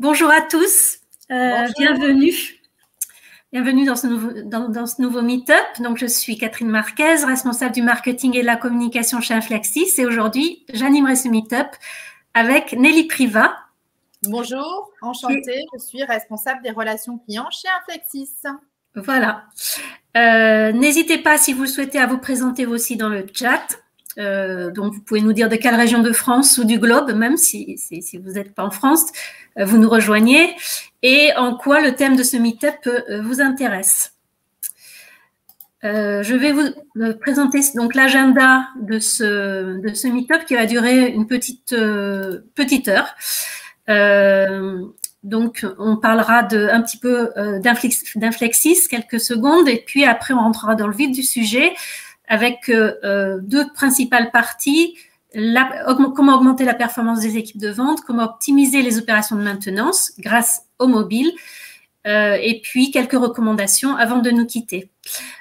Bonjour à tous, Bonjour. bienvenue. Bienvenue dans ce nouveau meet-up. Donc, je suis Catherine Marquez, responsable du marketing et de la communication chez Inflexis. Et aujourd'hui, j'animerai ce meet-up avec Nelly Privat. Bonjour, enchantée. Je suis responsable des relations clients chez Inflexis. Voilà. N'hésitez pas, si vous le souhaitez, à vous présenter aussi dans le chat. Donc, vous pouvez nous dire de quelle région de France ou du globe, même si vous n'êtes pas en France, vous nous rejoignez, et en quoi le thème de ce meet-up vous intéresse. Je vais vous présenter donc l'agenda de ce meet-up qui va durer une petite heure. Donc, on parlera un petit peu d'Inflexis, quelques secondes, et puis après, on rentrera dans le vif du sujet avec deux principales parties. Comment augmenter la performance des équipes de vente, comment optimiser les opérations de maintenance grâce au mobile, et puis quelques recommandations avant de nous quitter.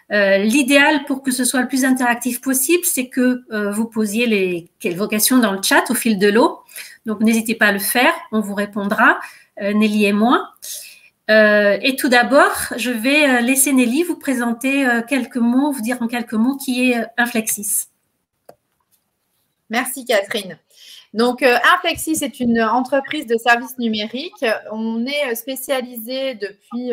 L'idéal pour que ce soit le plus interactif possible, c'est que vous posiez vos questions dans le chat au fil de l'eau. Donc, n'hésitez pas à le faire, on vous répondra, Nelly et moi. Et tout d'abord, je vais laisser Nelly vous présenter vous dire en quelques mots qui est Inflexis. Merci Catherine. Donc, Inflexis est une entreprise de services numériques. On est spécialisé depuis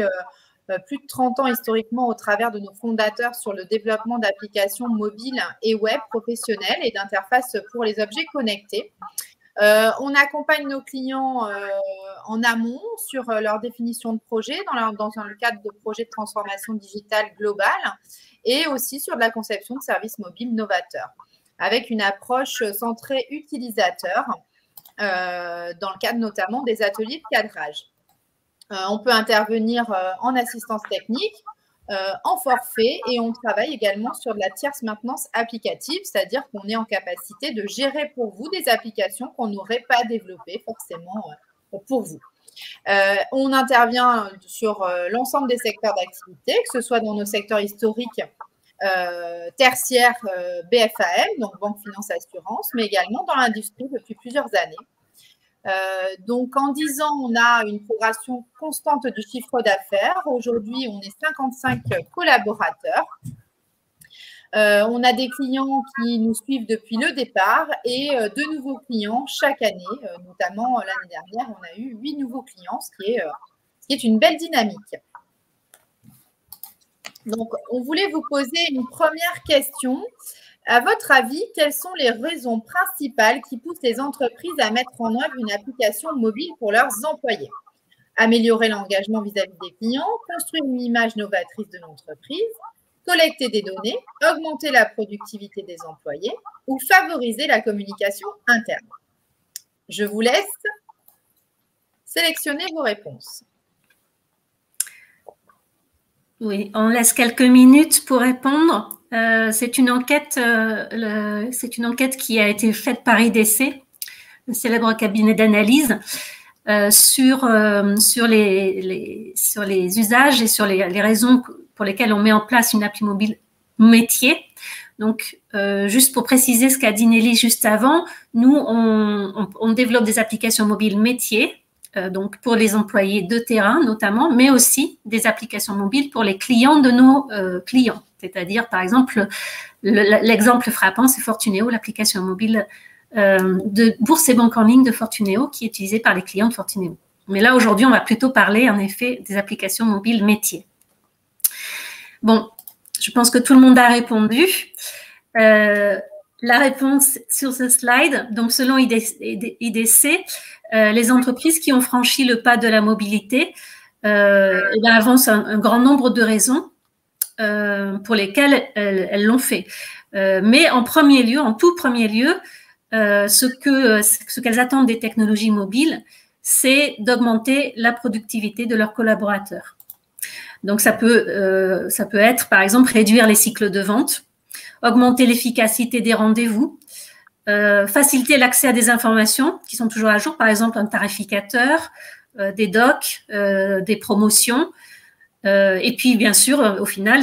plus de 30 ans historiquement au travers de nos fondateurs sur le développement d'applications mobiles et web professionnelles et d'interfaces pour les objets connectés. On accompagne nos clients en amont sur leur définition de projet dans le cadre de projets de transformation digitale globale et aussi sur de la conception de services mobiles novateurs avec une approche centrée utilisateur dans le cadre notamment des ateliers de cadrage. On peut intervenir en assistance technique, en forfait et on travaille également sur de la tierce maintenance applicative, c'est-à-dire qu'on est en capacité de gérer pour vous des applications qu'on n'aurait pas développées forcément pour vous. On intervient sur l'ensemble des secteurs d'activité, que ce soit dans nos secteurs historiques tertiaires BFAM, donc banque, finance, assurance, mais également dans l'industrie depuis plusieurs années. Donc, en 10 ans, on a une progression constante du chiffre d'affaires. Aujourd'hui, on est 55 collaborateurs. On a des clients qui nous suivent depuis le départ et de nouveaux clients chaque année. Notamment, l'année dernière, on a eu 8 nouveaux clients, ce qui est une belle dynamique. Donc, on voulait vous poser une première question. À votre avis, quelles sont les raisons principales qui poussent les entreprises à mettre en œuvre une application mobile pour leurs employés? Améliorer l'engagement vis-à-vis des clients, construire une image novatrice de l'entreprise, collecter des données, augmenter la productivité des employés ou favoriser la communication interne? Je vous laisse sélectionner vos réponses. Oui, on laisse quelques minutes pour répondre. C'est une enquête qui a été faite par IDC, le célèbre cabinet d'analyse, sur les usages et sur les raisons pour lesquelles on met en place une appli mobile métier. Donc, juste pour préciser ce qu'a dit Nelly juste avant, nous, on développe des applications mobiles métiers, donc pour les employés de terrain notamment, mais aussi des applications mobiles pour les clients de nos clients. C'est-à-dire, par exemple, l'exemple frappant, c'est Fortuneo, l'application mobile de bourse et banque en ligne de Fortuneo qui est utilisée par les clients de Fortuneo. Mais là, aujourd'hui, on va plutôt parler, en effet, des applications mobiles métiers. Bon, je pense que tout le monde a répondu. La réponse sur ce slide, donc selon IDC, les entreprises qui ont franchi le pas de la mobilité avancent un grand nombre de raisons pour lesquelles elles l'ont fait. Mais en tout premier lieu, ce qu'elles attendent des technologies mobiles, c'est d'augmenter la productivité de leurs collaborateurs. Donc, ça peut être, par exemple, réduire les cycles de vente, augmenter l'efficacité des rendez-vous, faciliter l'accès à des informations qui sont toujours à jour, par exemple un tarificateur, des docs, des promotions. Et puis, bien sûr, au final,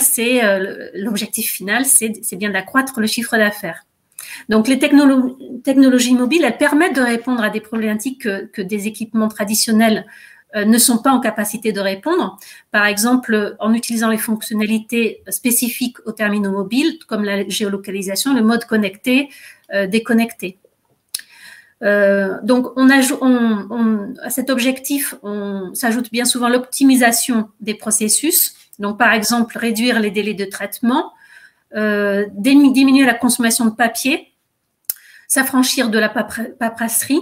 l'objectif final, c'est bien d'accroître le chiffre d'affaires. Donc, les technologies mobiles, elles permettent de répondre à des problématiques que des équipements traditionnels ne sont pas en capacité de répondre. Par exemple, en utilisant les fonctionnalités spécifiques aux terminaux mobiles, comme la géolocalisation, le mode connecté, déconnecté. Donc, à cet objectif, on s'ajoute bien souvent l'optimisation des processus. Donc, par exemple, réduire les délais de traitement, diminuer la consommation de papier, s'affranchir de la paperasserie.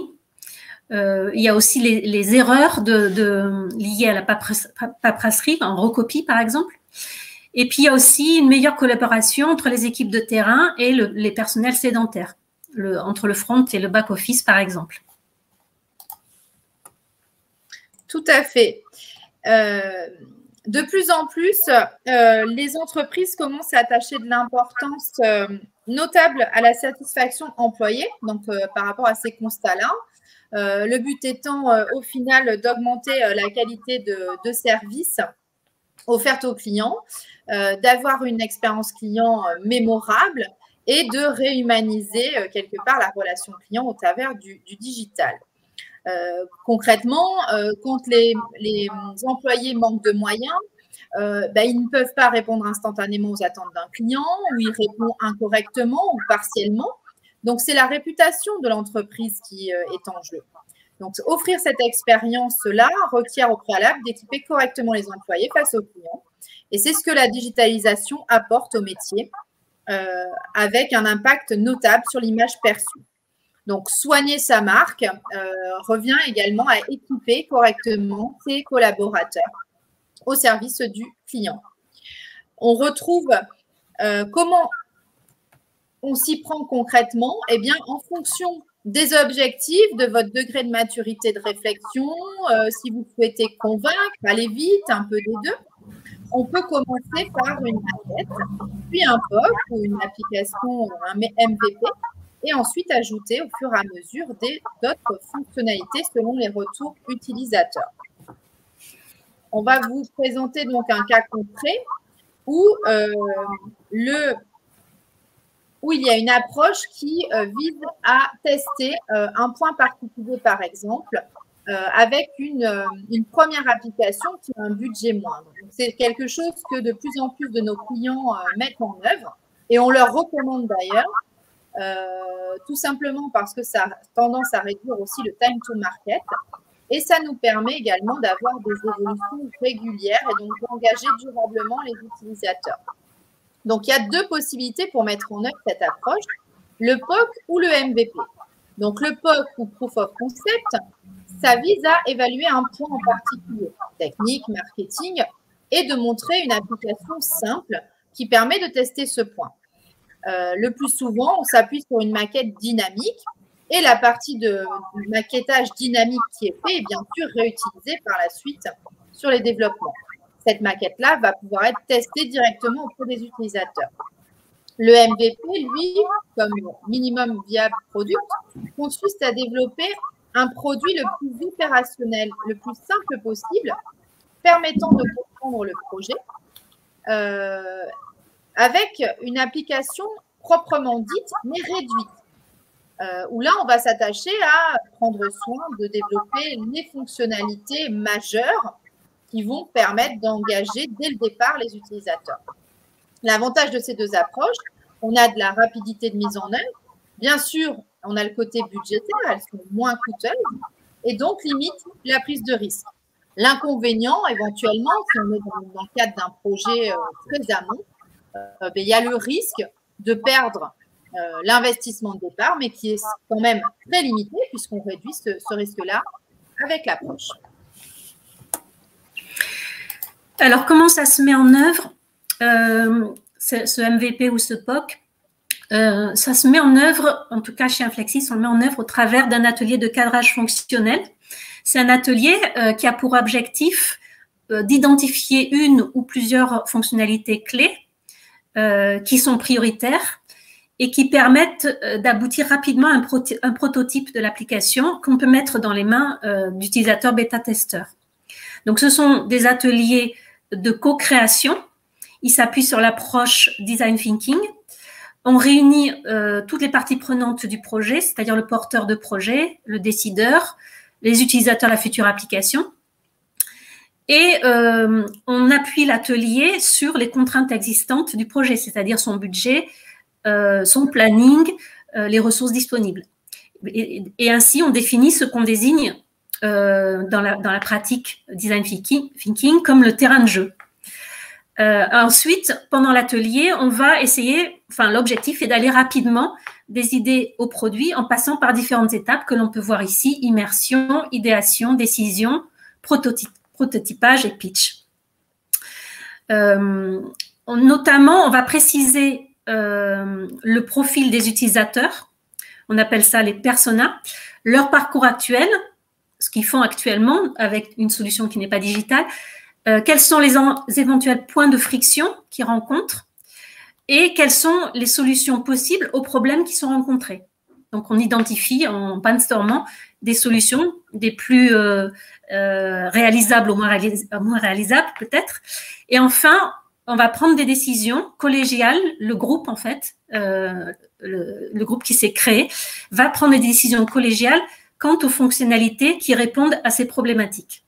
Il y a aussi les erreurs liées à la paperasserie, en recopie par exemple. Et puis il y a aussi une meilleure collaboration entre les équipes de terrain et les personnels sédentaires, entre le front et le back-office par exemple. Tout à fait. De plus en plus, les entreprises commencent à attacher de l'importance notable à la satisfaction employée, donc par rapport à ces constats-là. Le but étant au final d'augmenter la qualité de service offerte aux clients, d'avoir une expérience client mémorable et de réhumaniser quelque part la relation client au travers du digital. Concrètement, quand les employés manquent de moyens, ils ne peuvent pas répondre instantanément aux attentes d'un client, ou ils répondent incorrectement ou partiellement. Donc, c'est la réputation de l'entreprise qui est en jeu. Donc, offrir cette expérience-là requiert au préalable d'équiper correctement les employés face aux clients. Et c'est ce que la digitalisation apporte au métier, avec un impact notable sur l'image perçue. Donc, soigner sa marque revient également à équiper correctement ses collaborateurs au service du client. On retrouve comment on s'y prend concrètement, eh bien, en fonction des objectifs, de votre degré de maturité de réflexion, si vous souhaitez convaincre, aller vite, un peu des deux. On peut commencer par une maquette, puis un POC ou une application, un MVP, et ensuite ajouter au fur et à mesure d'autres fonctionnalités selon les retours utilisateurs. On va vous présenter donc un cas concret où il y a une approche qui vise à tester un point particulier, par exemple, avec une première application qui a un budget moindre. C'est quelque chose que de plus en plus de nos clients mettent en œuvre et on leur recommande d'ailleurs, tout simplement parce que ça a tendance à réduire aussi le time to market et ça nous permet également d'avoir des évolutions régulières et donc d'engager durablement les utilisateurs. Donc, il y a deux possibilités pour mettre en œuvre cette approche, le POC ou le MVP. Donc, le POC ou Proof of Concept, ça vise à évaluer un point en particulier, technique, marketing, et de montrer une application simple qui permet de tester ce point. Le plus souvent, on s'appuie sur une maquette dynamique et la partie de maquettage dynamique qui est fait est bien sûr réutilisée par la suite sur les développements. Cette maquette-là va pouvoir être testée directement auprès des utilisateurs. Le MVP, lui, comme minimum viable product, consiste à développer un produit le plus opérationnel, le plus simple possible, permettant de comprendre le projet, avec une application proprement dite, mais réduite. Où là, on va s'attacher à prendre soin de développer les fonctionnalités majeures qui vont permettre d'engager dès le départ les utilisateurs. L'avantage de ces deux approches, on a de la rapidité de mise en œuvre. Bien sûr, on a le côté budgétaire, elles sont moins coûteuses et donc limite la prise de risque. L'inconvénient, éventuellement, si on est dans le cadre d'un projet très amont, il y a le risque de perdre l'investissement de départ, mais qui est quand même très limité puisqu'on réduit ce risque-là avec l'approche. Alors, comment ça se met en œuvre, ce MVP ou ce POC? Ça se met en œuvre, en tout cas chez Inflexis, on le met en œuvre au travers d'un atelier de cadrage fonctionnel. C'est un atelier qui a pour objectif d'identifier une ou plusieurs fonctionnalités clés qui sont prioritaires et qui permettent d'aboutir rapidement à un prototype de l'application qu'on peut mettre dans les mains d'utilisateurs bêta-testeurs. Donc, ce sont des ateliers de co-création. Ils s'appuient sur l'approche design thinking. On réunit toutes les parties prenantes du projet, c'est-à-dire le porteur de projet, le décideur, les utilisateurs de la future application. Et on appuie l'atelier sur les contraintes existantes du projet, c'est-à-dire son budget, son planning, les ressources disponibles. Et ainsi, on définit ce qu'on désigne dans la pratique design thinking comme le terrain de jeu. Ensuite, pendant l'atelier, on va essayer, l'objectif est d'aller rapidement des idées au produit en passant par différentes étapes que l'on peut voir ici: immersion, idéation, décision, prototypage et pitch. Notamment, on va préciser le profil des utilisateurs, on appelle ça les personas, leur parcours actuel, ce qu'ils font actuellement avec une solution qui n'est pas digitale, quels sont les éventuels points de friction qu'ils rencontrent et quelles sont les solutions possibles aux problèmes qui sont rencontrés. Donc, on identifie en brainstormant des solutions, des plus réalisables ou moins réalisables peut-être. Et enfin, on va prendre des décisions collégiales. Le groupe, en fait, le groupe qui s'est créé, va prendre des décisions collégiales quant aux fonctionnalités qui répondent à ces problématiques.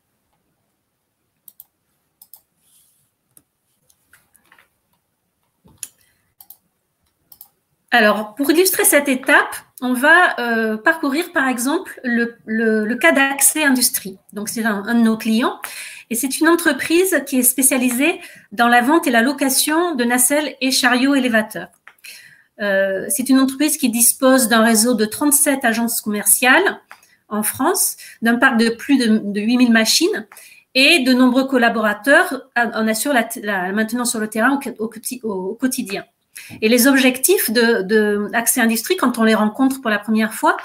Alors, pour illustrer cette étape, on va parcourir, par exemple, le cas d'Accès Industrie. Donc, c'est un de nos clients. Et c'est une entreprise qui est spécialisée dans la vente et la location de nacelles et chariots élévateurs. C'est une entreprise qui dispose d'un réseau de 37 agences commerciales en France, d'un parc de plus de 8000 machines et de nombreux collaborateurs en assurent la maintenance sur le terrain au quotidien. Et les objectifs de Accès Industrie, quand on les rencontre pour la première fois,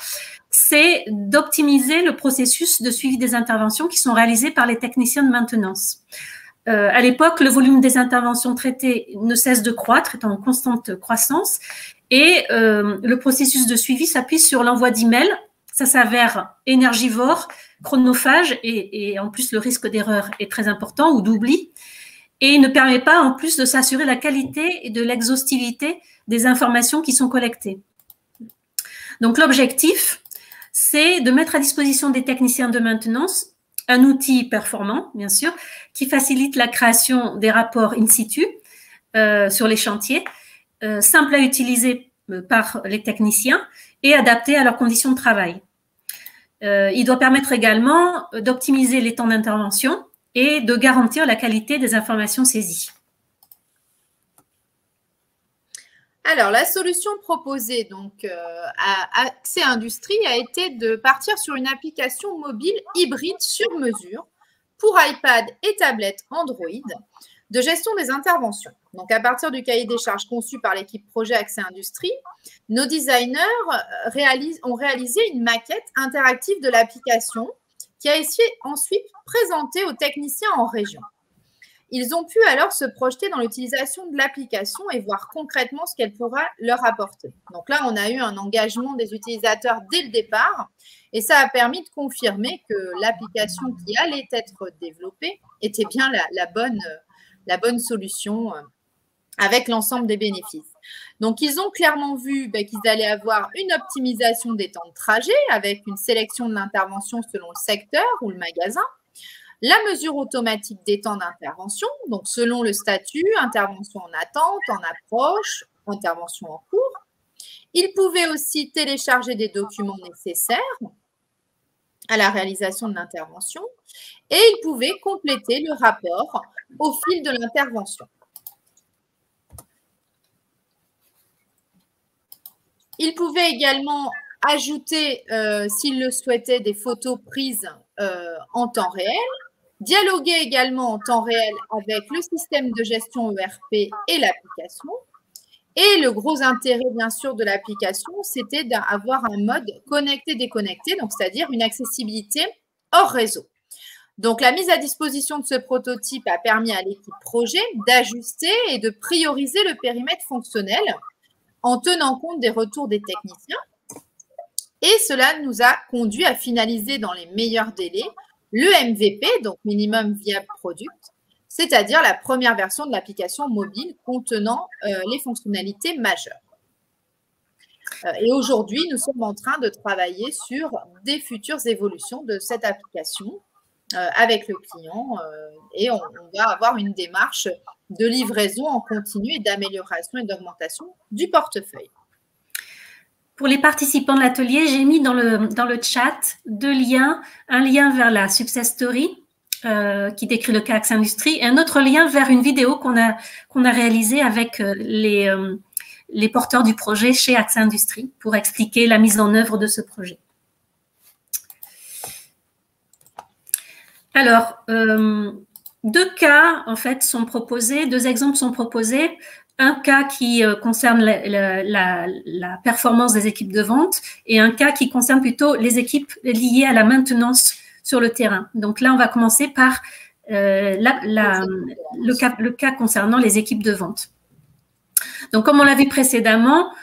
c'est d'optimiser le processus de suivi des interventions qui sont réalisées par les techniciens de maintenance. À l'époque, le volume des interventions traitées ne cesse de croître, est en constante croissance, et le processus de suivi s'appuie sur l'envoi d'emails. Ça s'avère énergivore, chronophage, et en plus le risque d'erreur est très important ou d'oubli. Et il ne permet pas, en plus, de s'assurer la qualité et de l'exhaustivité des informations qui sont collectées. Donc, l'objectif, c'est de mettre à disposition des techniciens de maintenance un outil performant, bien sûr, qui facilite la création des rapports in situ sur les chantiers, simple à utiliser par les techniciens et adapté à leurs conditions de travail. Il doit permettre également d'optimiser les temps d'intervention et de garantir la qualité des informations saisies. Alors, la solution proposée donc, à Accès Industrie a été de partir sur une application mobile hybride sur mesure pour iPad et tablette Android de gestion des interventions. Donc, à partir du cahier des charges conçu par l'équipe projet Accès Industrie, nos designers ont réalisé une maquette interactive de l'application qui a été ensuite présentée aux techniciens en région. Ils ont pu alors se projeter dans l'utilisation de l'application et voir concrètement ce qu'elle pourra leur apporter. Donc là, on a eu un engagement des utilisateurs dès le départ et ça a permis de confirmer que l'application qui allait être développée était bien la bonne solution avec l'ensemble des bénéfices. Donc, ils ont clairement vu qu'ils allaient avoir une optimisation des temps de trajet avec une sélection de l'intervention selon le secteur ou le magasin, la mesure automatique des temps d'intervention, donc selon le statut, intervention en attente, en approche, intervention en cours. Ils pouvaient aussi télécharger des documents nécessaires à la réalisation de l'intervention et ils pouvaient compléter le rapport au fil de l'intervention. Ils pouvaient également ajouter, s'ils le souhaitaient, des photos prises en temps réel, dialoguer également en temps réel avec le système de gestion ERP et l'application. Et le gros intérêt, bien sûr, de l'application, c'était d'avoir un mode connecté-déconnecté, donc c'est-à-dire une accessibilité hors réseau. Donc, la mise à disposition de ce prototype a permis à l'équipe projet d'ajuster et de prioriser le périmètre fonctionnel en tenant compte des retours des techniciens. Et cela nous a conduit à finaliser dans les meilleurs délais le MVP, donc Minimum Viable Product, c'est-à-dire la première version de l'application mobile contenant les fonctionnalités majeures. Et aujourd'hui, nous sommes en train de travailler sur des futures évolutions de cette application avec le client et on va avoir une démarche de livraison en continu et d'amélioration et d'augmentation du portefeuille. Pour les participants de l'atelier, j'ai mis dans le chat deux liens, un lien vers la success story qui décrit le cas Axe Industrie et un autre lien vers une vidéo qu'on a réalisée avec les porteurs du projet chez Axe Industrie pour expliquer la mise en œuvre de ce projet. Alors, deux cas en fait sont proposés, deux exemples sont proposés. Un cas qui concerne la performance des équipes de vente et un cas qui concerne plutôt les équipes liées à la maintenance sur le terrain. Donc là, on va commencer par le cas concernant les équipes de vente. Donc, comme on l'a vu précédemment,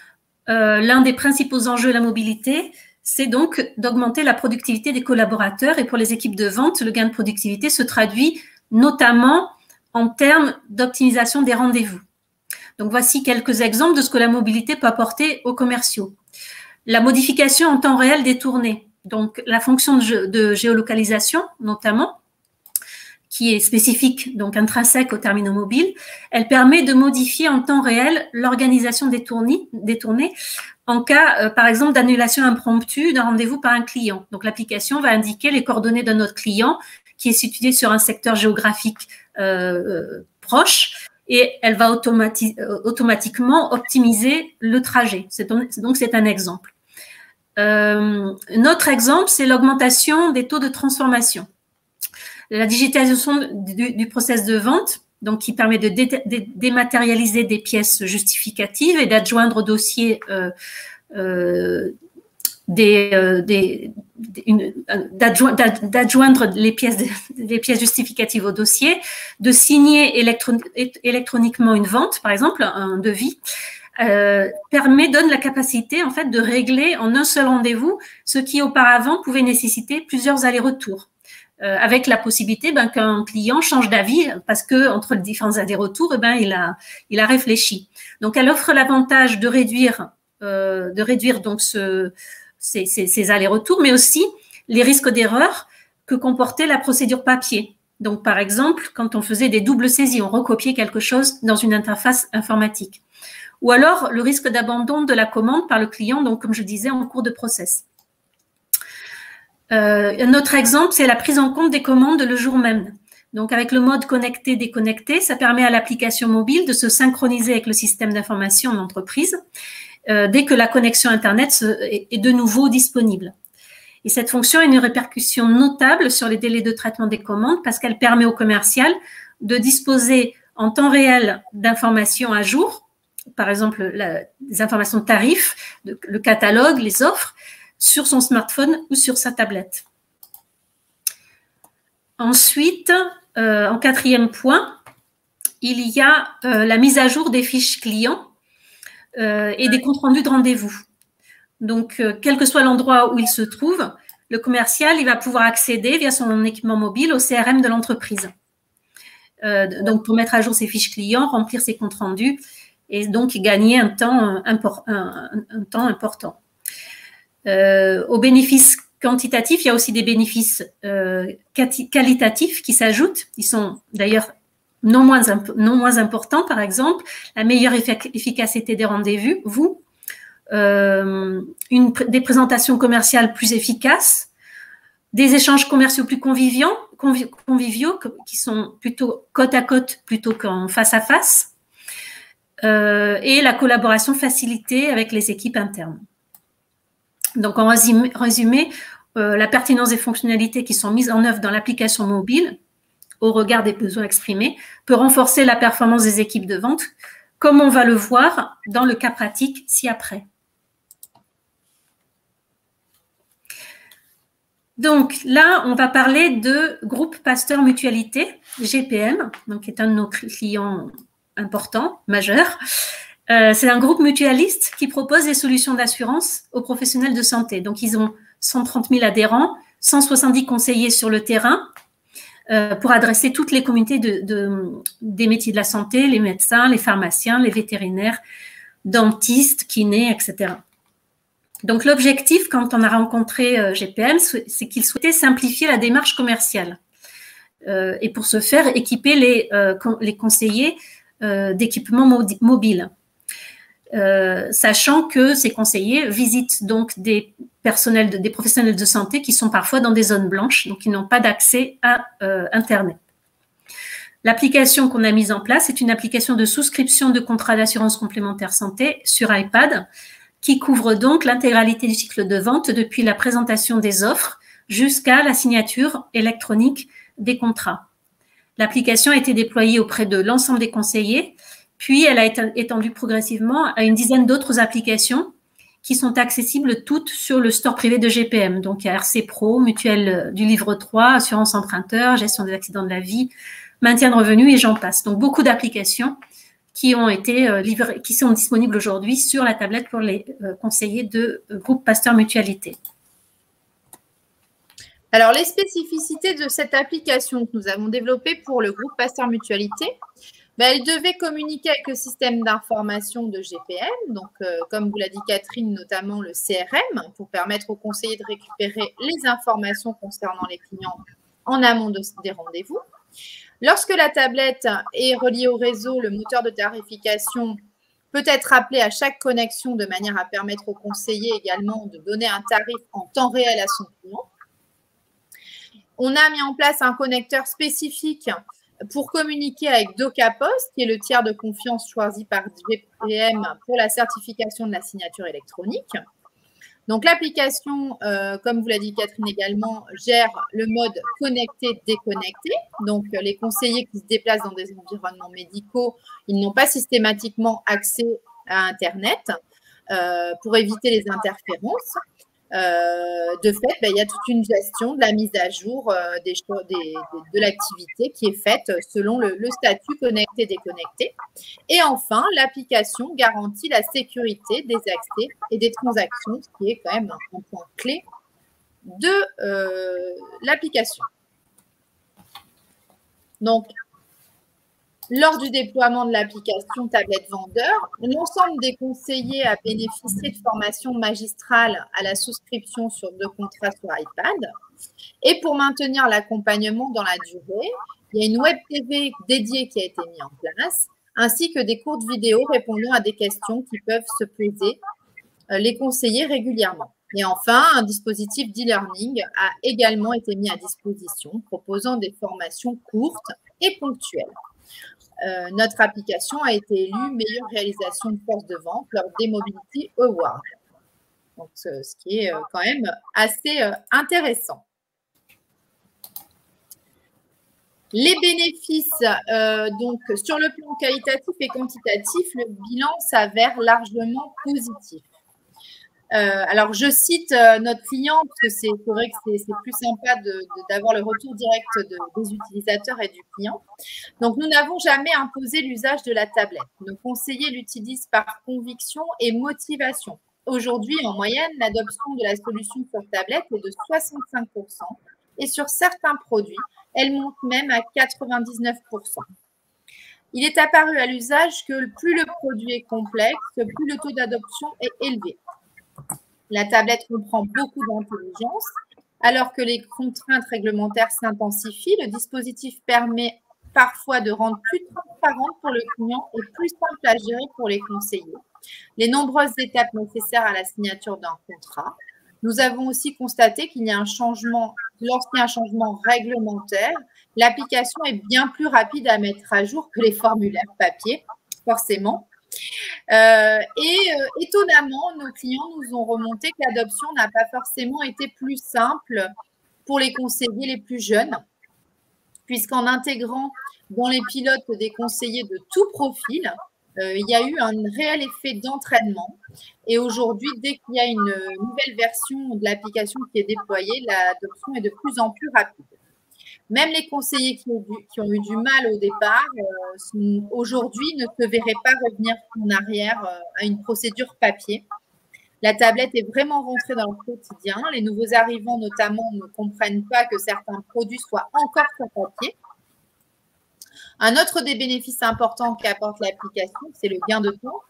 l'un des principaux enjeux de la mobilité, c'est donc d'augmenter la productivité des collaborateurs. Et pour les équipes de vente, le gain de productivité se traduit notamment en termes d'optimisation des rendez-vous. Donc, voici quelques exemples de ce que la mobilité peut apporter aux commerciaux. La modification en temps réel des tournées. Donc, la fonction de géolocalisation, notamment, qui est spécifique, donc intrinsèque aux terminaux mobiles, elle permet de modifier en temps réel l'organisation des tournées en cas, par exemple, d'annulation impromptue d'un rendez-vous par un client. Donc, l'application va indiquer les coordonnées de notre client qui est situé sur un secteur géographique proche et elle va automatiquement optimiser le trajet. Donc, c'est un exemple. Un autre exemple, c'est l'augmentation des taux de transformation. La digitalisation du process de vente, donc qui permet de dématérialiser des pièces justificatives et d'adjoindre au dossier d'adjoindre les pièces justificatives au dossier, de signer électroniquement une vente, par exemple, un devis, donne la capacité en fait de régler en un seul rendez-vous ce qui auparavant pouvait nécessiter plusieurs allers-retours. Avec la possibilité qu'un client change d'avis parce que entre les différents allers-retours, il a réfléchi. Donc, elle offre l'avantage de réduire donc ces allers-retours, mais aussi les risques d'erreur que comportait la procédure papier. Donc, par exemple, quand on faisait des doubles saisies, on recopiait quelque chose dans une interface informatique. Ou alors, le risque d'abandon de la commande par le client, donc comme je disais, en cours de process. Un autre exemple, c'est la prise en compte des commandes le jour même. Donc, avec le mode connecté-déconnecté, ça permet à l'application mobile de se synchroniser avec le système d'information de l'entreprise dès que la connexion Internet est de nouveau disponible. Et cette fonction a une répercussion notable sur les délais de traitement des commandes parce qu'elle permet au commercial de disposer en temps réel d'informations à jour, par exemple des informations de tarifs, le catalogue, les offres, sur son smartphone ou sur sa tablette. Ensuite, en quatrième point, il y a la mise à jour des fiches clients et des comptes rendus de rendez-vous. Donc, quel que soit l'endroit où il se trouve, le commercial, il va pouvoir accéder via son équipement mobile au CRM de l'entreprise. Donc, pour mettre à jour ses fiches clients, remplir ses comptes rendus et donc gagner un temps important. Aux bénéfices quantitatifs, il y a aussi des bénéfices qualitatifs qui s'ajoutent. Ils sont d'ailleurs non moins importants, par exemple, la meilleure efficacité des rendez-vous, des présentations commerciales plus efficaces, des échanges commerciaux plus conviviaux qui sont plutôt côte à côte plutôt qu'en face à face, et la collaboration facilitée avec les équipes internes. Donc, en résumé, la pertinence des fonctionnalités qui sont mises en œuvre dans l'application mobile, au regard des besoins exprimés, peut renforcer la performance des équipes de vente, comme on va le voir dans le cas pratique ci-après. Donc, là, on va parler de groupe Pasteur Mutualité, GPM, donc qui est un de nos clients importants, majeurs. C'est un groupe mutualiste qui propose des solutions d'assurance aux professionnels de santé. Donc, ils ont 130 000 adhérents, 170 conseillers sur le terrain pour adresser toutes les communautés des métiers de la santé, les médecins, les pharmaciens, les vétérinaires, dentistes, kinés, etc. Donc, l'objectif, quand on a rencontré GPM, c'est qu'ils souhaitaient simplifier la démarche commerciale. et pour ce faire, équiper les conseillers d'équipements mobiles. Sachant que ces conseillers visitent donc des professionnels de santé qui sont parfois dans des zones blanches, donc qui n'ont pas d'accès à Internet. L'application qu'on a mise en place est une application de souscription de contrat d'assurance complémentaire santé sur iPad qui couvre donc l'intégralité du cycle de vente depuis la présentation des offres jusqu'à la signature électronique des contrats. L'application a été déployée auprès de l'ensemble des conseillers, puis elle a été étendue progressivement à une dizaine d'autres applications qui sont accessibles toutes sur le store privé de GPM. Donc, il y a RC Pro, Mutuelle du Livre 3, Assurance Emprunteur, Gestion des accidents de la vie, Maintien de revenus et j'en passe. Donc, beaucoup d'applications qui ont été livrées, qui sont disponibles aujourd'hui sur la tablette pour les conseillers de groupe Pasteur Mutualité. Alors, les spécificités de cette application que nous avons développée pour le groupe Pasteur Mutualité, elle devait communiquer avec le système d'information de GPM, donc comme vous l'a dit Catherine, notamment le CRM, pour permettre aux conseillers de récupérer les informations concernant les clients en amont des rendez-vous. Lorsque la tablette est reliée au réseau, le moteur de tarification peut être appelé à chaque connexion de manière à permettre aux conseillers également de donner un tarif en temps réel à son client. On a mis en place un connecteur spécifique pour communiquer avec DocaPost, qui est le tiers de confiance choisi par GPM pour la certification de la signature électronique. Donc, l'application, comme vous l'a dit Catherine également, gère le mode connecté-déconnecté. Donc, les conseillers qui se déplacent dans des environnements médicaux, ils n'ont pas systématiquement accès à Internet pour éviter les interférences. De fait, il y a toute une gestion de la mise à jour de l'activité qui est faite selon le statut connecté-déconnecté. Et enfin, l'application garantit la sécurité des accès et des transactions, ce qui est quand même un point clé de l'application. Donc, lors du déploiement de l'application Tablette Vendeur, l'ensemble des conseillers a bénéficié de formations magistrales à la souscription sur 2 contrats sur iPad. Et pour maintenir l'accompagnement dans la durée, il y a une web TV dédiée qui a été mise en place, ainsi que des courtes vidéos répondant à des questions qui peuvent se poser les conseillers régulièrement. Et enfin, un dispositif d'e-learning a également été mis à disposition, proposant des formations courtes et ponctuelles. Notre application a été élue meilleure réalisation de force de vente lors des Mobility Awards. Donc, ce qui est quand même assez intéressant. Les bénéfices, donc sur le plan qualitatif et quantitatif, le bilan s'avère largement positif. Alors, je cite notre client, parce que c'est vrai que c'est plus sympa d'avoir le retour direct des utilisateurs et du client. Donc, nous n'avons jamais imposé l'usage de la tablette. Nos conseillers l'utilisent par conviction et motivation. Aujourd'hui, en moyenne, l'adoption de la solution sur tablette est de 65% et sur certains produits, elle monte même à 99%. Il est apparu à l'usage que plus le produit est complexe, plus le taux d'adoption est élevé. La tablette comprend beaucoup d'intelligence. Alors que les contraintes réglementaires s'intensifient, le dispositif permet parfois de rendre plus transparent pour le client et plus simple à gérer pour les conseillers les nombreuses étapes nécessaires à la signature d'un contrat. Nous avons aussi constaté qu'il y a un changement, lorsqu'il y a un changement réglementaire, l'application est bien plus rapide à mettre à jour que les formulaires papier, forcément. Étonnamment, nos clients nous ont remonté que l'adoption n'a pas forcément été plus simple pour les conseillers les plus jeunes, puisqu'en intégrant dans les pilotes des conseillers de tout profil, il y a eu un réel effet d'entraînement. Et aujourd'hui, dès qu'il y a une nouvelle version de l'application qui est déployée, l'adoption est de plus en plus rapide. Même les conseillers qui ont eu du mal au départ, aujourd'hui, ne se verraient pas revenir en arrière à une procédure papier. La tablette est vraiment rentrée dans le quotidien. Les nouveaux arrivants, notamment, ne comprennent pas que certains produits soient encore sur papier. Un autre des bénéfices importants qu'apporte l'application, c'est le gain de temps.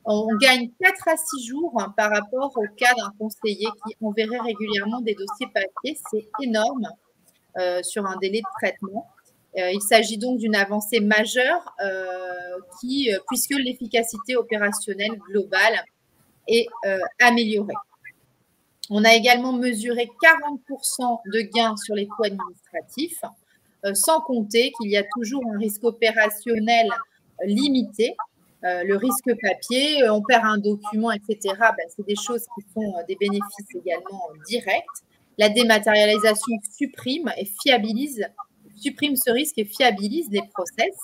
On gagne 4 à 6 jours par rapport au cas d'un conseiller qui enverrait régulièrement des dossiers papier. C'est énorme. sur un délai de traitement. Il s'agit donc d'une avancée majeure puisque l'efficacité opérationnelle globale est améliorée. On a également mesuré 40% de gains sur les coûts administratifs, sans compter qu'il y a toujours un risque opérationnel limité. Le risque papier, on perd un document, etc. C'est des choses qui font des bénéfices également directs. La dématérialisation supprime ce risque et fiabilise les process.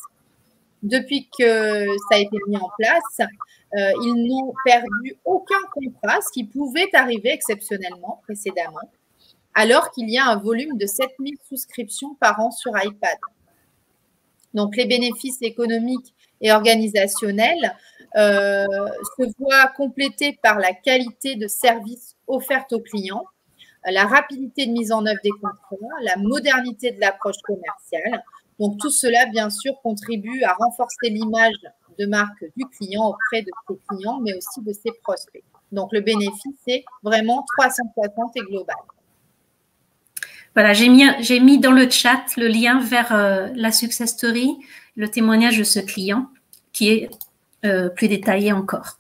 Depuis que ça a été mis en place, ils n'ont perdu aucun contrat, ce qui pouvait arriver exceptionnellement précédemment, alors qu'il y a un volume de 7000 souscriptions par an sur iPad. Donc, les bénéfices économiques et organisationnels se voient complétés par la qualité de service offerte aux clients, la rapidité de mise en œuvre des contrats, la modernité de l'approche commerciale. Donc, tout cela, bien sûr, contribue à renforcer l'image de marque du client auprès de ses clients, mais aussi de ses prospects. Donc, le bénéfice est vraiment 360 et global. Voilà, j'ai mis dans le chat le lien vers la success story, le témoignage de ce client qui est plus détaillé encore.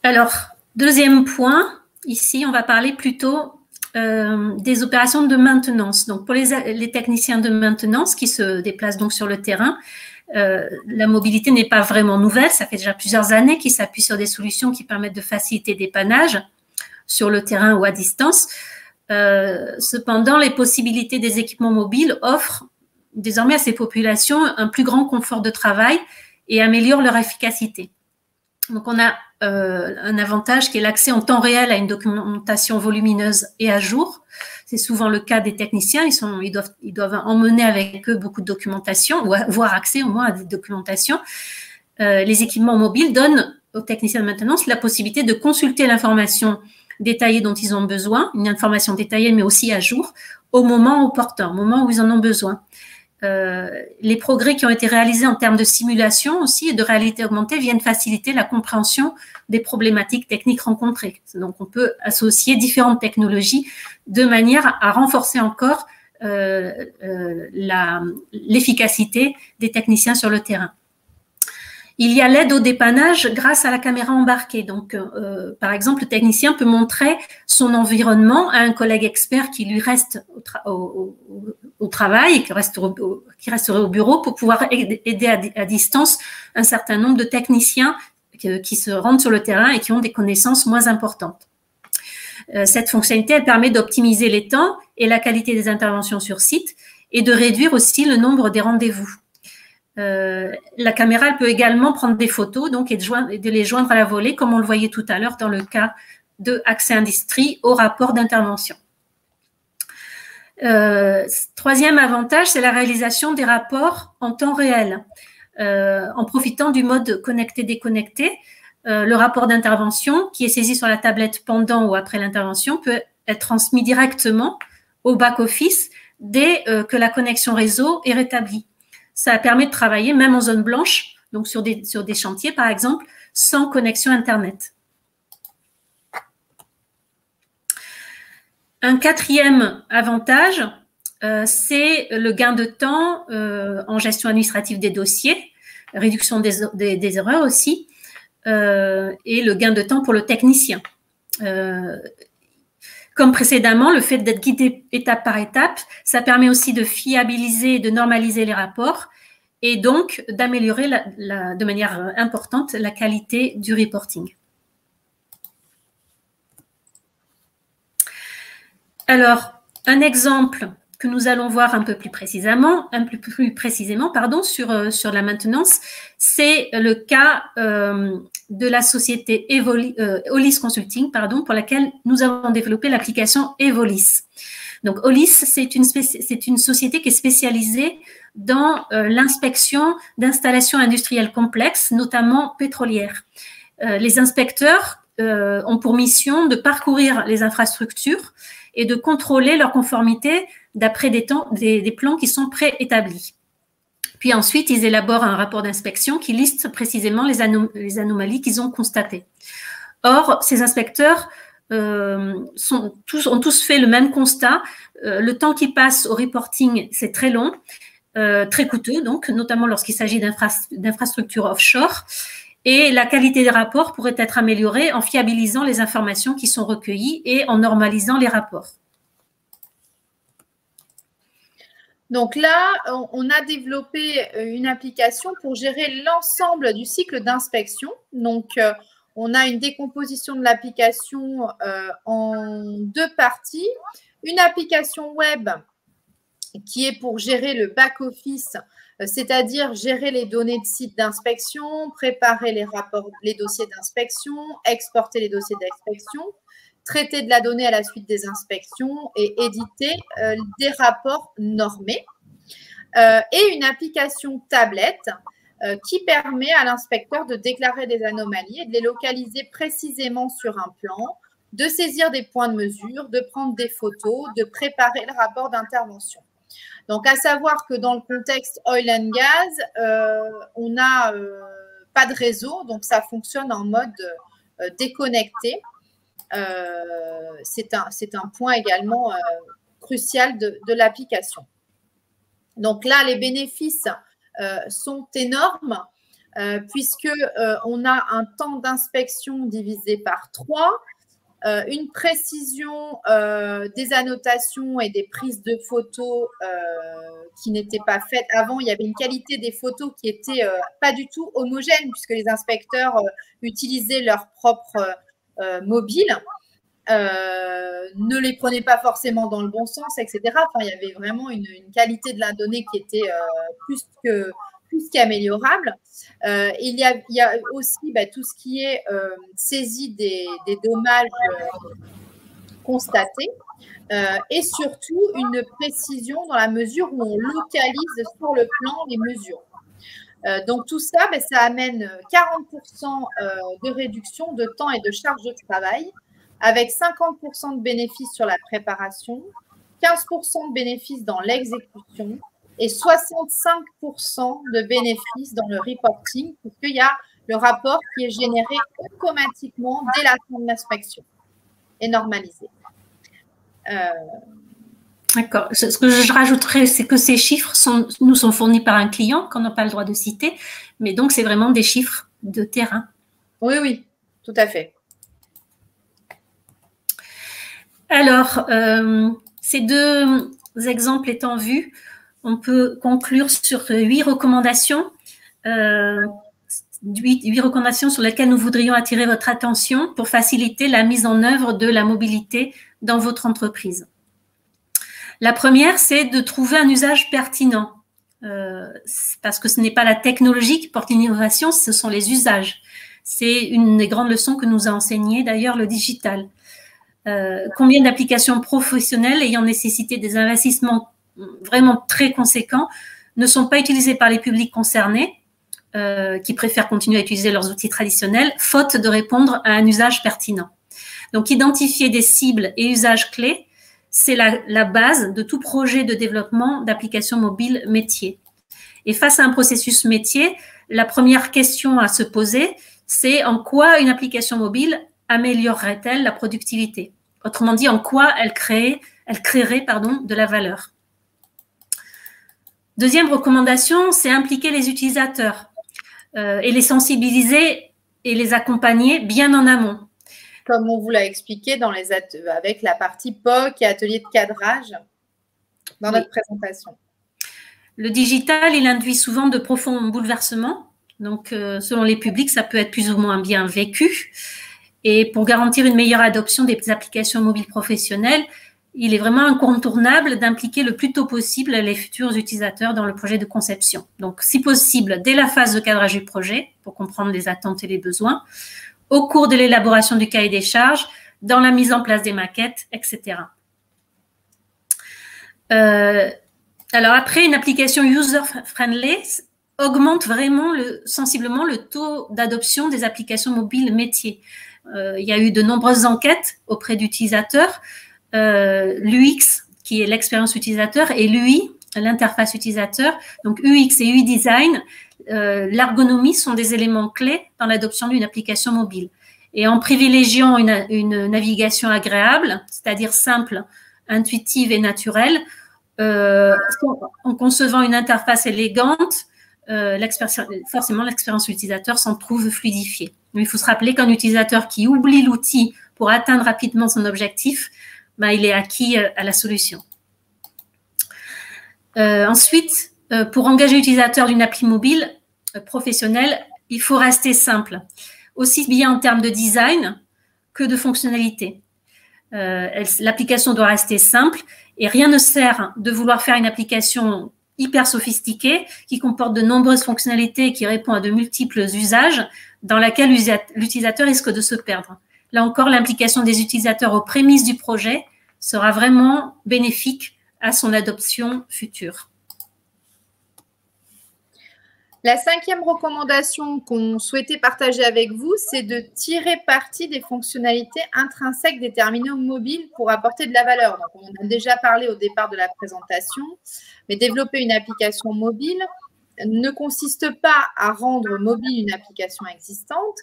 Alors, deuxième point, ici, on va parler plutôt des opérations de maintenance. Donc, pour les techniciens de maintenance qui se déplacent donc sur le terrain, la mobilité n'est pas vraiment nouvelle. Ça fait déjà plusieurs années qu'ils s'appuient sur des solutions qui permettent de faciliter des dépannage sur le terrain ou à distance. Cependant, les possibilités des équipements mobiles offrent désormais à ces populations un plus grand confort de travail et améliorent leur efficacité. Donc, on a un avantage qui est l'accès en temps réel à une documentation volumineuse et à jour. C'est souvent le cas des techniciens. Ils doivent emmener avec eux beaucoup de documentation ou avoir accès au moins à des documentations. Les équipements mobiles donnent aux techniciens de maintenance la possibilité de consulter l'information détaillée dont ils ont besoin, une information détaillée mais aussi à jour, au moment opportun, au moment où ils en ont besoin. Les progrès qui ont été réalisés en termes de simulation aussi et de réalité augmentée viennent faciliter la compréhension des problématiques techniques rencontrées. Donc, on peut associer différentes technologies de manière à renforcer encore l'efficacité des techniciens sur le terrain. Il y a l'aide au dépannage grâce à la caméra embarquée. Donc, par exemple, le technicien peut montrer son environnement à un collègue expert qui lui reste au travail et qui resterait au bureau pour pouvoir aider à distance un certain nombre de techniciens qui se rendent sur le terrain et qui ont des connaissances moins importantes. Cette fonctionnalité, elle permet d'optimiser les temps et la qualité des interventions sur site et de réduire aussi le nombre des rendez-vous. La caméra elle peut également prendre des photos donc, et de les joindre à la volée, comme on le voyait tout à l'heure dans le cas de Accès Industrie au rapport d'intervention. Troisième avantage, c'est la réalisation des rapports en temps réel. En profitant du mode connecté-déconnecté, le rapport d'intervention qui est saisi sur la tablette pendant ou après l'intervention peut être transmis directement au back-office dès que la connexion réseau est rétablie. Ça permet de travailler même en zone blanche, donc sur des chantiers par exemple, sans connexion Internet. Un quatrième avantage, c'est le gain de temps en gestion administrative des dossiers, réduction des erreurs aussi, et le gain de temps pour le technicien. Comme précédemment, le fait d'être guidé étape par étape, ça permet aussi de fiabiliser et de normaliser les rapports et donc d'améliorer de manière importante la qualité du reporting. Alors, un exemple que nous allons voir un peu plus précisément, sur la maintenance, c'est le cas de la société Olis Consulting, pour laquelle nous avons développé l'application Evolis. Donc, Olis, c'est une société qui est spécialisée dans l'inspection d'installations industrielles complexes, notamment pétrolières. Les inspecteurs ont pour mission de parcourir les infrastructures et de contrôler leur conformité d'après des plans qui sont préétablis. Puis ensuite, ils élaborent un rapport d'inspection qui liste précisément les anomalies qu'ils ont constatées. Or, ces inspecteurs ont tous fait le même constat. Le temps qui passe au reporting, c'est très long, très coûteux, donc, notamment lorsqu'il s'agit d'infrastructures offshore. Et la qualité des rapports pourrait être améliorée en fiabilisant les informations qui sont recueillies et en normalisant les rapports. Donc là, on a développé une application pour gérer l'ensemble du cycle d'inspection. Donc, on a une décomposition de l'application en deux parties. Une application web qui est pour gérer le back-office, c'est-à-dire gérer les données de sites d'inspection, préparer les rapports, les dossiers d'inspection, exporter les dossiers d'inspection, traiter de la donnée à la suite des inspections et éditer des rapports normés. Et une application tablette qui permet à l'inspecteur de déclarer des anomalies et de les localiser précisément sur un plan, de saisir des points de mesure, de prendre des photos, de préparer le rapport d'intervention. Donc, à savoir que dans le contexte oil and gas, on n'a pas de réseau, donc ça fonctionne en mode déconnecté. C'est un point également crucial de l'application. Donc là, les bénéfices sont énormes puisqu'on a un temps d'inspection divisé par 3, une précision des annotations et des prises de photos qui n'étaient pas faites. Avant, il y avait une qualité des photos qui n'était pas du tout homogène puisque les inspecteurs utilisaient leur propre mobile, ne les prenaient pas forcément dans le bon sens, etc. Enfin, il y avait vraiment une qualité de la donnée qui était plus qu'améliorable. Il y a aussi tout ce qui est saisie des dommages constatés et surtout une précision dans la mesure où on localise sur le plan les mesures. Donc, tout ça, ça amène 40% de réduction de temps et de charge de travail avec 50% de bénéfices sur la préparation, 15% de bénéfices dans l'exécution et 65% de bénéfices dans le reporting, puisqu'il y a le rapport qui est généré automatiquement dès la fin de l'inspection et normalisé. D'accord. Ce que je rajouterais, c'est que ces chiffres nous sont fournis par un client qu'on n'a pas le droit de citer, mais donc c'est vraiment des chiffres de terrain. Oui, oui, tout à fait. Alors, ces deux exemples étant vus, on peut conclure sur 8 recommandations, 8 recommandations sur lesquelles nous voudrions attirer votre attention pour faciliter la mise en œuvre de la mobilité dans votre entreprise. La première, c'est de trouver un usage pertinent, parce que ce n'est pas la technologie qui porte l'innovation, ce sont les usages. C'est une des grandes leçons que nous a enseigné d'ailleurs le digital. Combien d'applications professionnelles ayant nécessité des investissements vraiment très conséquents ne sont pas utilisées par les publics concernés, qui préfèrent continuer à utiliser leurs outils traditionnels, faute de répondre à un usage pertinent. Donc, identifier des cibles et usages clés, c'est la base de tout projet de développement d'applications mobiles métiers. Et face à un processus métier, la première question à se poser, c'est en quoi une application mobile améliorerait-elle la productivité? Autrement dit, en quoi elle créerait de la valeur. Deuxième recommandation, c'est impliquer les utilisateurs et les sensibiliser et les accompagner bien en amont. Comme on vous l'a expliqué avec la partie POC et atelier de cadrage dans notre présentation. Le digital, il induit souvent de profonds bouleversements. Donc, selon les publics, ça peut être plus ou moins bien vécu. Et pour garantir une meilleure adoption des applications mobiles professionnelles, il est vraiment incontournable d'impliquer le plus tôt possible les futurs utilisateurs dans le projet de conception. Donc, si possible, dès la phase de cadrage du projet, pour comprendre les attentes et les besoins, au cours de l'élaboration du cahier des charges, dans la mise en place des maquettes, etc. Alors après, une application user-friendly augmente vraiment sensiblement le taux d'adoption des applications mobiles métiers. Il y a eu de nombreuses enquêtes auprès d'utilisateurs. L'UX, qui est l'expérience utilisateur, et l'UI, l'interface utilisateur. Donc UX et UI design, l'ergonomie sont des éléments clés dans l'adoption d'une application mobile. Et en privilégiant une navigation agréable, c'est-à-dire simple, intuitive et naturelle, en concevant une interface élégante, forcément l'expérience utilisateur s'en trouve fluidifiée. Mais il faut se rappeler qu'un utilisateur qui oublie l'outil pour atteindre rapidement son objectif, il est acquis à la solution. Ensuite, pour engager l'utilisateur d'une appli mobile professionnelle, il faut rester simple, aussi bien en termes de design que de fonctionnalité. L'application doit rester simple et rien ne sert de vouloir faire une application hyper sophistiquée qui comporte de nombreuses fonctionnalités et qui répond à de multiples usages dans laquelle l'utilisateur risque de se perdre. Là encore, l'implication des utilisateurs aux prémices du projet sera vraiment bénéfique à son adoption future. La 5e recommandation qu'on souhaitait partager avec vous, c'est de tirer parti des fonctionnalités intrinsèques des terminaux mobiles pour apporter de la valeur. Donc, on en a déjà parlé au départ de la présentation, mais développer une application mobile ne consiste pas à rendre mobile une application existante.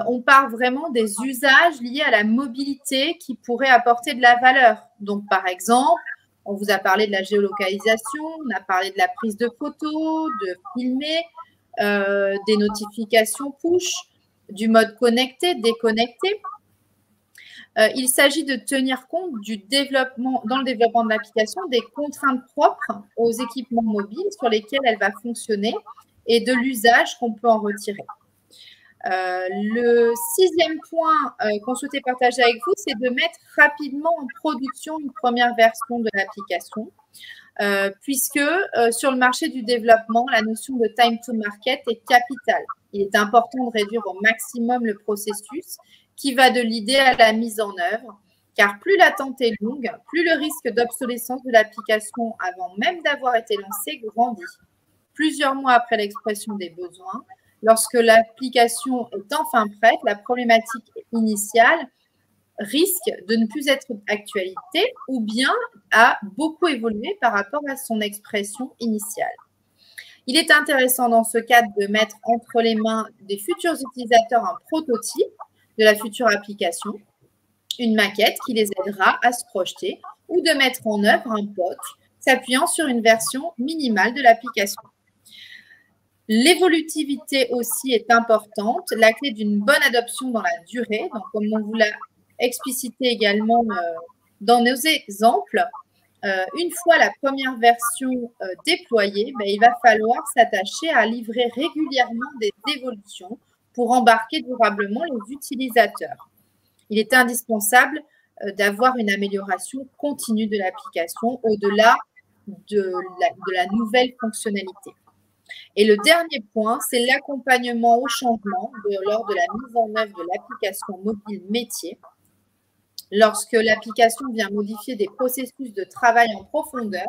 On part vraiment des usages liés à la mobilité qui pourraient apporter de la valeur. Donc, par exemple, on vous a parlé de la géolocalisation, on a parlé de la prise de photos, de filmer, des notifications push, du mode connecté, déconnecté. Il s'agit de tenir compte du développement, dans le développement de l'application, des contraintes propres aux équipements mobiles sur lesquels elle va fonctionner et de l'usage qu'on peut en retirer. Le 6e point qu'on souhaitait partager avec vous, c'est de mettre rapidement en production une première version de l'application, puisque sur le marché du développement, la notion de time to market est capitale. Il est important de réduire au maximum le processus qui va de l'idée à la mise en œuvre, car plus l'attente est longue, plus le risque d'obsolescence de l'application avant même d'avoir été lancée grandit. Plusieurs mois après l'expression des besoins, lorsque l'application est enfin prête, la problématique initiale risque de ne plus être d'actualité ou bien a beaucoup évolué par rapport à son expression initiale. Il est intéressant dans ce cadre de mettre entre les mains des futurs utilisateurs un prototype de la future application, une maquette qui les aidera à se projeter ou de mettre en œuvre un POC s'appuyant sur une version minimale de l'application. L'évolutivité aussi est importante, la clé d'une bonne adoption dans la durée. Donc, comme on vous l'a explicité également dans nos exemples, une fois la première version déployée, il va falloir s'attacher à livrer régulièrement des évolutions pour embarquer durablement les utilisateurs. Il est indispensable d'avoir une amélioration continue de l'application au-delà de la nouvelle fonctionnalité. Et le dernier point, c'est l'accompagnement au changement lors de la mise en œuvre de l'application mobile métier. Lorsque l'application vient modifier des processus de travail en profondeur,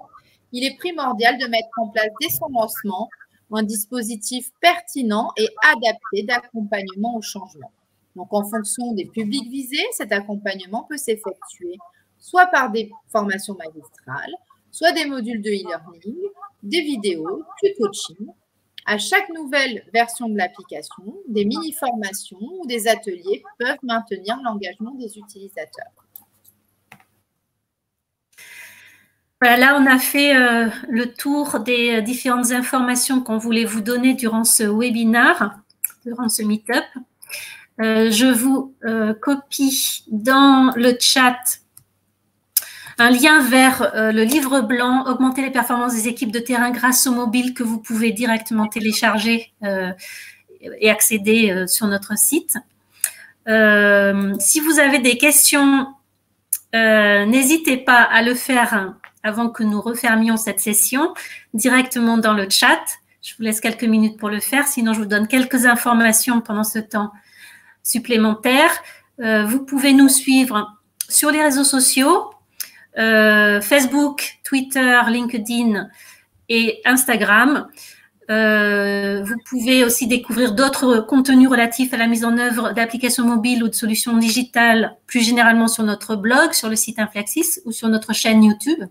il est primordial de mettre en place dès son lancement un dispositif pertinent et adapté d'accompagnement au changement. Donc, en fonction des publics visés, cet accompagnement peut s'effectuer soit par des formations magistrales, soit des modules de e-learning, des vidéos, du coaching. À chaque nouvelle version de l'application, des mini-formations ou des ateliers peuvent maintenir l'engagement des utilisateurs. Voilà, là, on a fait le tour des différentes informations qu'on voulait vous donner durant ce webinaire, durant ce meet-up. Je vous copie dans le chat un lien vers le livre blanc « Augmenter les performances des équipes de terrain grâce au mobile » que vous pouvez directement télécharger et accéder sur notre site. Si vous avez des questions, n'hésitez pas à le faire avant que nous refermions cette session directement dans le chat. Je vous laisse quelques minutes pour le faire, sinon je vous donne quelques informations pendant ce temps supplémentaire. Vous pouvez nous suivre sur les réseaux sociaux, Facebook, Twitter, LinkedIn et Instagram. Vous pouvez aussi découvrir d'autres contenus relatifs à la mise en œuvre d'applications mobiles ou de solutions digitales, plus généralement sur notre blog, sur le site Inflexis ou sur notre chaîne YouTube.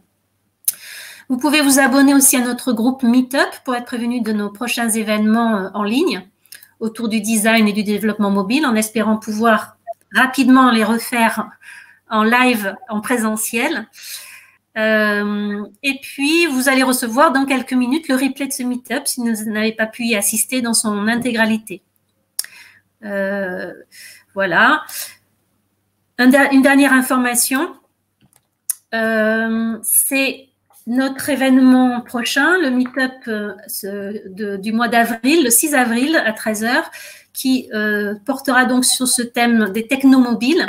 Vous pouvez vous abonner aussi à notre groupe Meetup pour être prévenu de nos prochains événements en ligne autour du design et du développement mobile, en espérant pouvoir rapidement les refaire en live, en présentiel. Et puis, vous allez recevoir dans quelques minutes le replay de ce meet-up si vous n'avez pas pu y assister dans son intégralité. Voilà. Une dernière information, c'est notre événement prochain, le meet-up du mois d'avril, le 6 avril à 13 h, qui portera donc sur ce thème des technomobiles.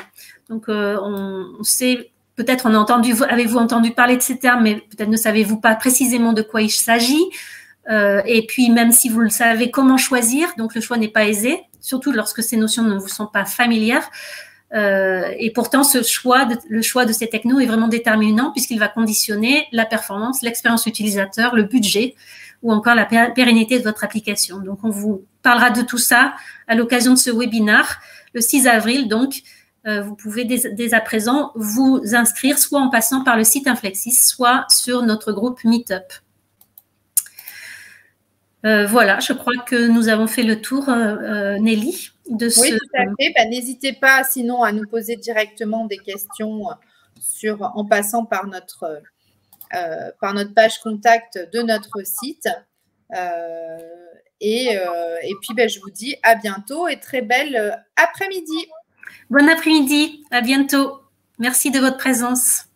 Donc, on sait, peut-être avez-vous entendu parler de ces termes, mais peut-être ne savez-vous pas précisément de quoi il s'agit. Et puis, même si vous le savez, comment choisir, donc le choix n'est pas aisé, surtout lorsque ces notions ne vous sont pas familières. Et pourtant, le choix de ces technos est vraiment déterminant puisqu'il va conditionner la performance, l'expérience utilisateur, le budget ou encore la pérennité de votre application. Donc, on vous parlera de tout ça à l'occasion de ce webinaire le 6 avril. Donc, vous pouvez dès à présent vous inscrire soit en passant par le site Inflexis, soit sur notre groupe Meetup. Voilà, je crois que nous avons fait le tour, Nelly. Oui, tout à fait. N'hésitez pas sinon à nous poser directement des questions en passant par notre page contact de notre site. Et puis, je vous dis à bientôt et très belle après-midi. Bon après-midi, à bientôt. Merci de votre présence.